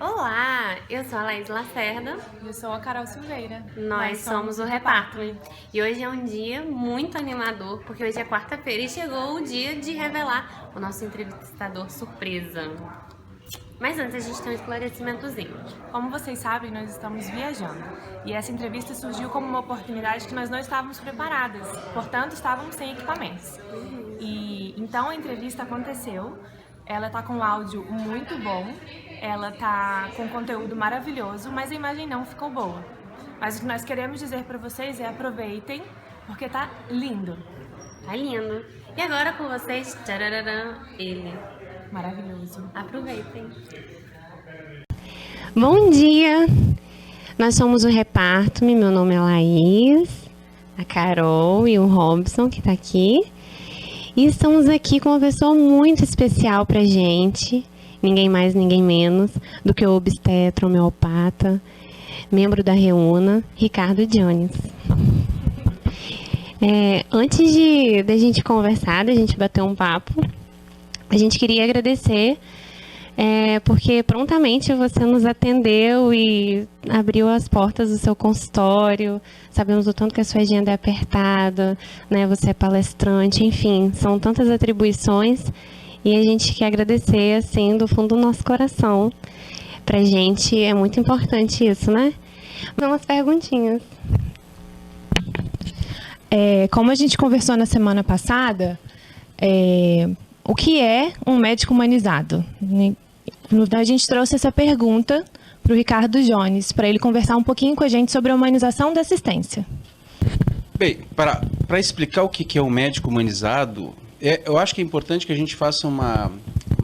Olá, eu sou a Laís Lacerda, Eu sou a Carol Silveira. nós somos o Reparto-me e hoje é um dia muito animador porque hoje é quarta-feira e chegou o dia de revelar o nosso entrevistador surpresa. Mas antes a gente tem um esclarecimentozinho. Como vocês sabem, nós estamos viajando e essa entrevista surgiu como uma oportunidade que nós não estávamos preparadas, portanto, estávamos sem equipamentos. E então a entrevista aconteceu. Ela tá com um áudio muito bom, ela tá com conteúdo maravilhoso, mas a imagem não ficou boa. Mas o que nós queremos dizer para vocês é aproveitem, porque tá lindo, Tá lindo. E agora com vocês, tchararã, ele. maravilhoso. Aproveitem. Bom dia! Nós somos o Reparto-me, meu nome é Laís, a Carol e o Robson que tá aqui. E estamos aqui com uma pessoa muito especial pra gente, ninguém mais, ninguém menos do que o obstetra, homeopata, membro da Reúna, Ricardo Jones. Antes da gente conversar, da gente bater um papo, a gente queria agradecer porque prontamente você nos atendeu e abriu as portas do seu consultório. Sabemos o tanto que a sua agenda é apertada, né? Você é palestrante, enfim, são tantas atribuições e a gente quer agradecer assim do fundo do nosso coração. Pra gente é muito importante isso, né? Vamos umas perguntinhas. Como a gente conversou na semana passada, o que é um médico humanizado? A gente trouxe essa pergunta para o Ricardo Jones, para ele conversar um pouquinho com a gente sobre a humanização da assistência. Bem, para explicar o que é um médico humanizado, eu acho que é importante que a gente faça uma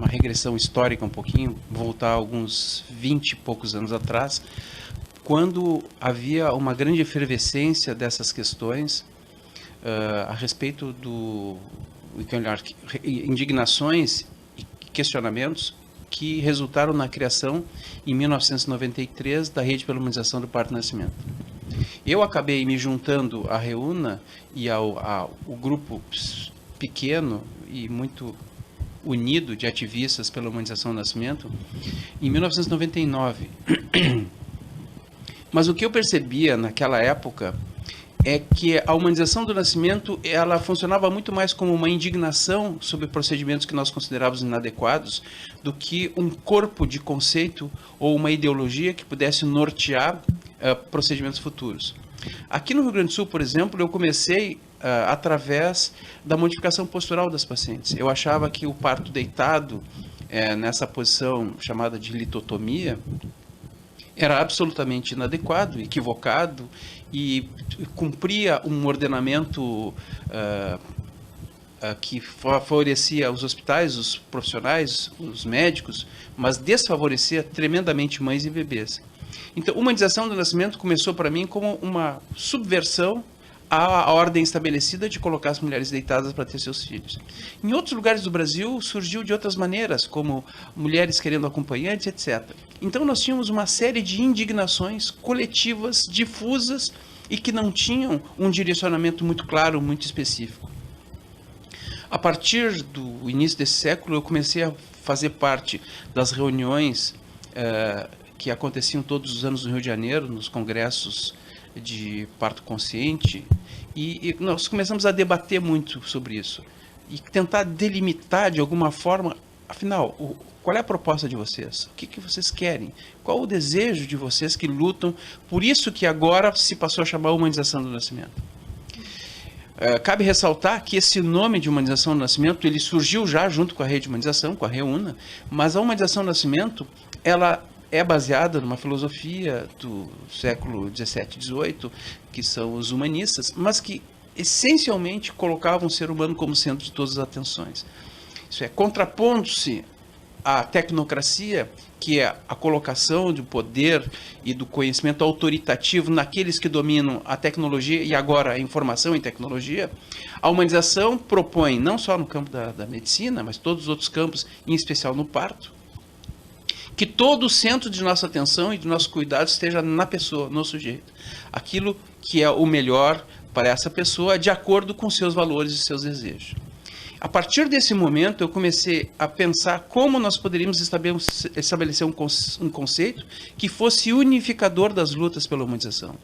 regressão histórica um pouquinho, voltar alguns 20 e poucos anos atrás, quando havia uma grande efervescência dessas questões a respeito indignações e questionamentos que resultaram na criação, em 1993, da Rede pela Humanização do Parto e Nascimento. Eu acabei me juntando à Reúna e ao grupo pequeno e muito unido de ativistas pela humanização do nascimento em 1999. Mas o que eu percebia naquela época é que a humanização do nascimento ela funcionava muito mais como uma indignação sobre procedimentos que nós considerávamos inadequados do que um corpo de conceito ou uma ideologia que pudesse nortear procedimentos futuros. Aqui no Rio Grande do Sul, por exemplo, eu comecei através da modificação postural das pacientes. Eu achava que o parto deitado, nessa posição chamada de litotomia, era absolutamente inadequado, equivocado e cumpria um ordenamento que favorecia os hospitais, os profissionais, os médicos, mas desfavorecia tremendamente mães e bebês. Então, a humanização do nascimento começou para mim como uma subversão à ordem estabelecida de colocar as mulheres deitadas para ter seus filhos. Em outros lugares do Brasil surgiu de outras maneiras, como mulheres querendo acompanhantes, etc. Então nós tínhamos uma série de indignações coletivas, difusas e que não tinham um direcionamento muito claro, muito específico. A partir do início desse século, eu comecei a fazer parte das reuniões que aconteciam todos os anos no Rio de Janeiro, nos congressos de parto consciente, e nós começamos a debater muito sobre isso e tentar delimitar de alguma forma, afinal, qual é a proposta de vocês? O que vocês querem? Qual o desejo de vocês que lutam por isso que agora se passou a chamar humanização do nascimento? Cabe ressaltar que esse nome de humanização do nascimento ele surgiu já junto com a rede de humanização, com a Reúna, mas a humanização do nascimento ela é baseada numa filosofia do século 17 e 18, que são os humanistas, mas que essencialmente colocavam o ser humano como centro de todas as atenções. Isso é, contrapondo-se à tecnocracia, que é a colocação do poder e do conhecimento autoritativo naqueles que dominam a tecnologia e agora a informação em tecnologia, a humanização propõe, não só no campo da medicina, mas todos os outros campos, em especial no parto, que todo o centro de nossa atenção e de nosso cuidado esteja na pessoa, no sujeito. Aquilo que é o melhor para essa pessoa de acordo com seus valores e seus desejos. A partir desse momento, eu comecei a pensar como nós poderíamos estabelecer um conceito que fosse unificador das lutas pela humanização.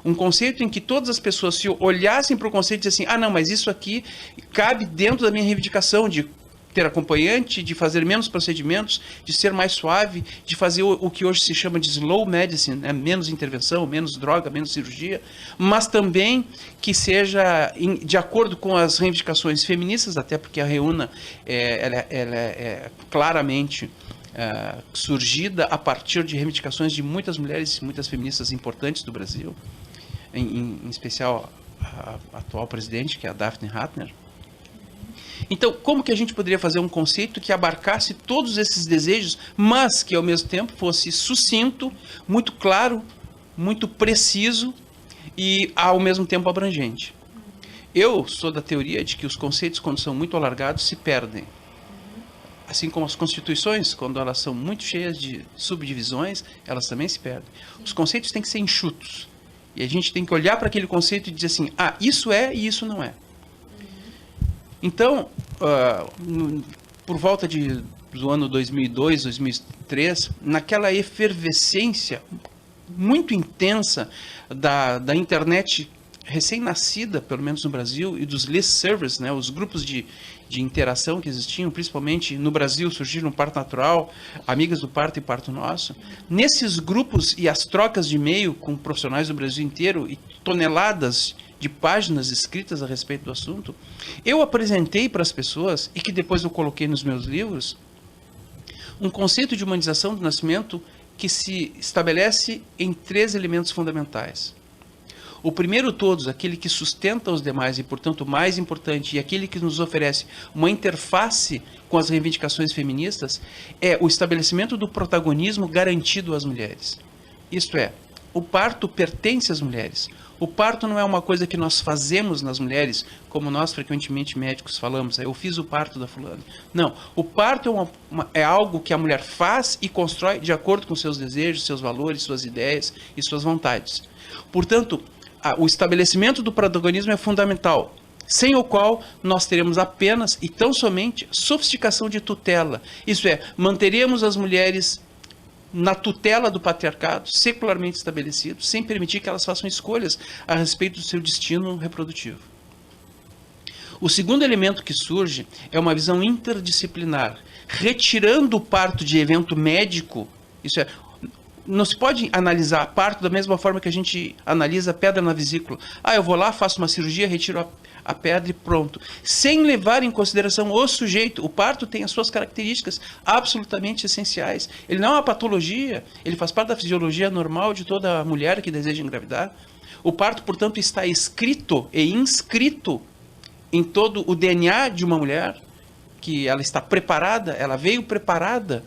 Um conceito em que todas as pessoas se olhassem para o conceito e dissessem, ah, não, mas isso aqui cabe dentro da minha reivindicação de ter acompanhante, de fazer menos procedimentos, de ser mais suave, de fazer o que hoje se chama de slow medicine, né? Menos intervenção, menos droga, menos cirurgia, mas também que seja de acordo com as reivindicações feministas, até porque a Reúna ela é claramente surgida a partir de reivindicações de muitas mulheres, muitas feministas importantes do Brasil, em especial a atual presidente, que é a Daphne Hartner. Então, como que a gente poderia fazer um conceito que abarcasse todos esses desejos, mas que ao mesmo tempo fosse sucinto, muito claro, muito preciso e ao mesmo tempo abrangente? Eu sou da teoria de que os conceitos, quando são muito alargados, se perdem. Assim como as constituições, quando elas são muito cheias de subdivisões, elas também se perdem. Os conceitos têm que ser enxutos. E a gente tem que olhar para aquele conceito e dizer assim, ah, isso é e isso não é. Então, por volta do ano 2002, 2003, naquela efervescência muito intensa da internet recém-nascida, pelo menos no Brasil, e dos listservers, né, os grupos de interação que existiam, principalmente no Brasil, surgiram no Parto Natural, Amigas do Parto e Parto Nosso. Nesses grupos e as trocas de e-mail com profissionais do Brasil inteiro e toneladas de páginas escritas a respeito do assunto, eu apresentei para as pessoas, e que depois eu coloquei nos meus livros, um conceito de humanização do nascimento que se estabelece em 3 elementos fundamentais. O primeiro todos, aquele que sustenta os demais e, portanto, mais importante, e aquele que nos oferece uma interface com as reivindicações feministas, é o estabelecimento do protagonismo garantido às mulheres. Isto é, o parto pertence às mulheres. O parto não é uma coisa que nós fazemos nas mulheres, como nós frequentemente médicos falamos, eu fiz o parto da fulana. Não, o parto é algo que a mulher faz e constrói de acordo com seus desejos, seus valores, suas ideias e suas vontades. Portanto, o estabelecimento do protagonismo é fundamental, sem o qual nós teremos apenas e tão somente sofisticação de tutela. Isso é, manteremos as mulheres na tutela do patriarcado, secularmente estabelecido, sem permitir que elas façam escolhas a respeito do seu destino reprodutivo. O segundo elemento que surge é uma visão interdisciplinar, retirando o parto de evento médico. Isso é, não se pode analisar parto da mesma forma que a gente analisa pedra na vesícula. Ah, eu vou lá, faço uma cirurgia, retiro a pedra e pronto. Sem levar em consideração o sujeito. O parto tem as suas características absolutamente essenciais. Ele não é uma patologia, ele faz parte da fisiologia normal de toda mulher que deseja engravidar. O parto, portanto, está escrito e inscrito em todo o DNA de uma mulher, que ela está preparada, ela veio preparada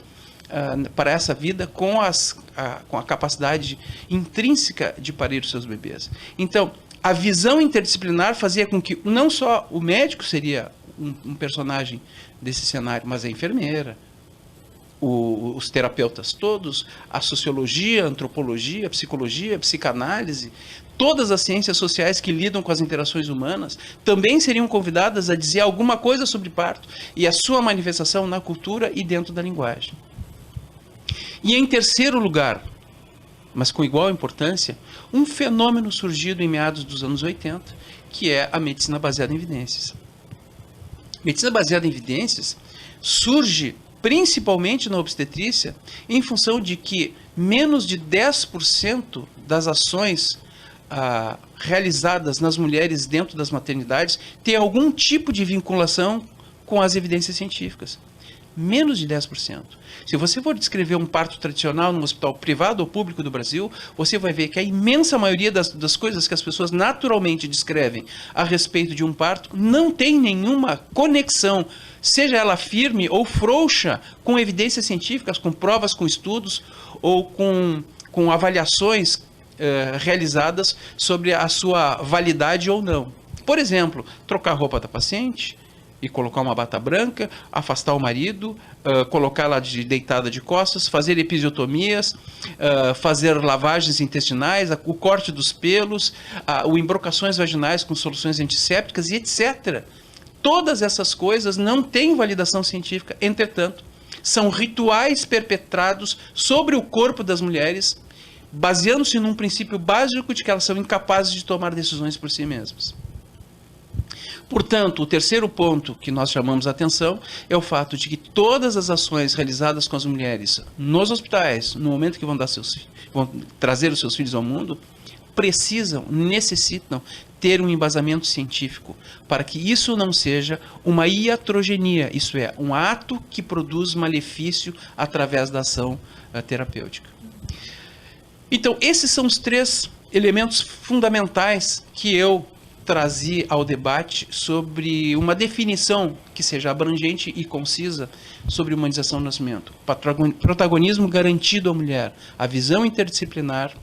para essa vida com a capacidade intrínseca de parir os seus bebês. Então, a visão interdisciplinar fazia com que não só o médico seria um personagem desse cenário, mas a enfermeira, os terapeutas todos, a sociologia, a antropologia, a psicologia, a psicanálise, todas as ciências sociais que lidam com as interações humanas também seriam convidadas a dizer alguma coisa sobre parto e a sua manifestação na cultura e dentro da linguagem. E em terceiro lugar, mas com igual importância, um fenômeno surgido em meados dos anos 80, que é a medicina baseada em evidências. Medicina baseada em evidências surge principalmente na obstetrícia em função de que menos de 10% das ações realizadas nas mulheres dentro das maternidades tem algum tipo de vinculação com as evidências científicas. Menos de 10%. Se você for descrever um parto tradicional num hospital privado ou público do Brasil, você vai ver que a imensa maioria das coisas que as pessoas naturalmente descrevem a respeito de um parto não tem nenhuma conexão, seja ela firme ou frouxa, com evidências científicas, com provas, com estudos ou com avaliações realizadas sobre a sua validade ou não. Por exemplo, trocar a roupa da paciente e colocar uma bata branca, afastar o marido, colocá-la deitada de costas, fazer episiotomias, fazer lavagens intestinais, o corte dos pelos, o embrocações vaginais com soluções antissépticas e etc. todas essas coisas não têm validação científica, entretanto, são rituais perpetrados sobre o corpo das mulheres, baseando-se num princípio básico de que elas são incapazes de tomar decisões por si mesmas. Portanto, o terceiro ponto que nós chamamos a atenção é o fato de que todas as ações realizadas com as mulheres nos hospitais, no momento que vão trazer os seus filhos ao mundo, necessitam ter um embasamento científico, para que isso não seja uma iatrogenia, isso é, um ato que produz malefício através da ação terapêutica. Então, esses são os 3 elementos fundamentais que eu trazi ao debate sobre uma definição que seja abrangente e concisa sobre humanização do nascimento. Protagonismo garantido à mulher, a visão interdisciplinar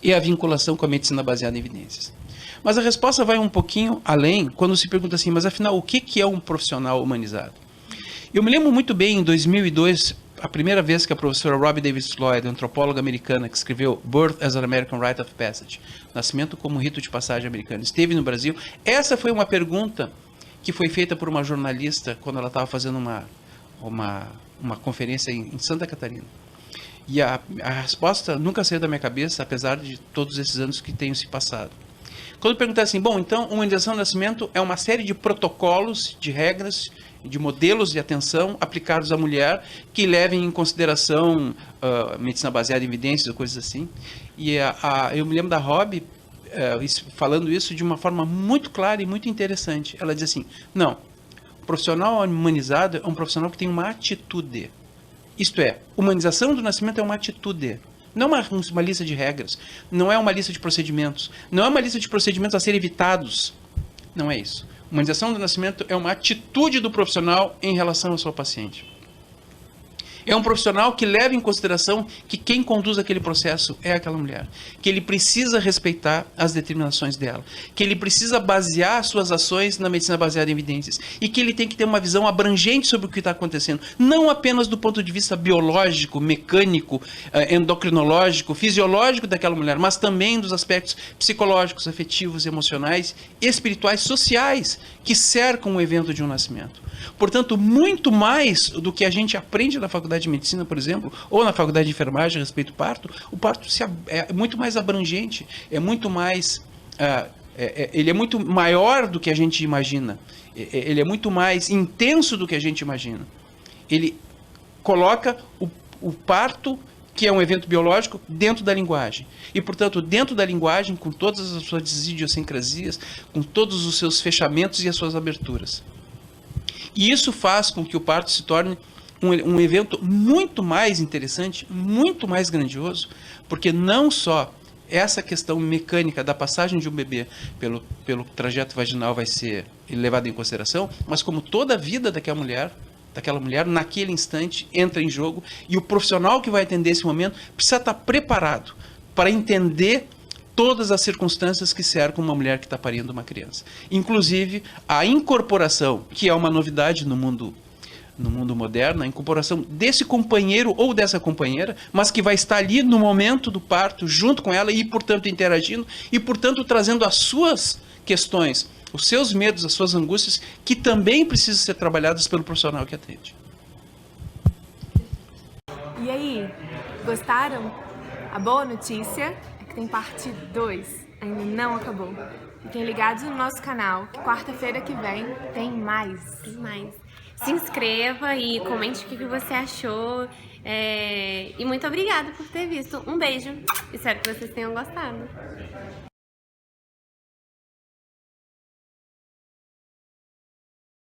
e a vinculação com a medicina baseada em evidências. Mas a resposta vai um pouquinho além quando se pergunta assim, mas afinal, o que é um profissional humanizado? Eu me lembro muito bem, em 2002, a primeira vez que a professora Robbie Davis Floyd, antropóloga americana que escreveu Birth as an American Rite of Passage, Nascimento como Rito de Passagem Americano, esteve no Brasil. Essa foi uma pergunta que foi feita por uma jornalista quando ela estava fazendo uma conferência em Santa Catarina. E a resposta nunca saiu da minha cabeça, apesar de todos esses anos que tenham se passado. Quando eu perguntei assim, bom, então, humanização do nascimento é uma série de protocolos, de regras, de modelos de atenção aplicados à mulher que levem em consideração medicina baseada em evidências ou coisas assim. E eu me lembro da Robbie falando isso de uma forma muito clara e muito interessante. Ela diz assim, não, o profissional humanizado é um profissional que tem uma atitude. Isto é, humanização do nascimento é uma atitude. Não uma lista de regras, não é uma lista de procedimentos, não é uma lista de procedimentos a serem evitados. Não é isso. Humanização do nascimento é uma atitude do profissional em relação ao seu paciente. É um profissional que leva em consideração que quem conduz aquele processo é aquela mulher, que ele precisa respeitar as determinações dela, que ele precisa basear suas ações na medicina baseada em evidências e que ele tem que ter uma visão abrangente sobre o que está acontecendo, não apenas do ponto de vista biológico, mecânico, endocrinológico, fisiológico daquela mulher, mas também dos aspectos psicológicos, afetivos, emocionais, espirituais, sociais que cercam o evento de um nascimento. Portanto, muito mais do que a gente aprende na faculdade de medicina, por exemplo, ou na faculdade de enfermagem a respeito do parto, o parto é muito mais abrangente, é muito mais, ele é muito maior do que a gente imagina, ele é muito mais intenso do que a gente imagina. Ele coloca o parto, que é um evento biológico, dentro da linguagem. E, portanto, dentro da linguagem, com todas as suas idiosincrasias, com todos os seus fechamentos e as suas aberturas. E isso faz com que o parto se torne um evento muito mais interessante, muito mais grandioso, porque não só essa questão mecânica da passagem de um bebê pelo trajeto vaginal vai ser levada em consideração, mas como toda a vida daquela mulher naquele instante entra em jogo, e o profissional que vai atender esse momento precisa estar preparado para entender todas as circunstâncias que cercam uma mulher que está parindo uma criança. Inclusive, a incorporação, que é uma novidade no mundo moderno, a incorporação desse companheiro ou dessa companheira, mas que vai estar ali no momento do parto, junto com ela e, portanto, interagindo e, portanto, trazendo as suas questões, os seus medos, as suas angústias, que também precisam ser trabalhadas pelo profissional que atende. E aí, gostaram? A boa notícia é que tem parte 2, ainda não acabou. Fiquem ligados no nosso canal, que quarta-feira que vem tem mais. Tem mais. Se inscreva e comente o que você achou. E muito obrigada por ter visto. Um beijo. Espero que vocês tenham gostado.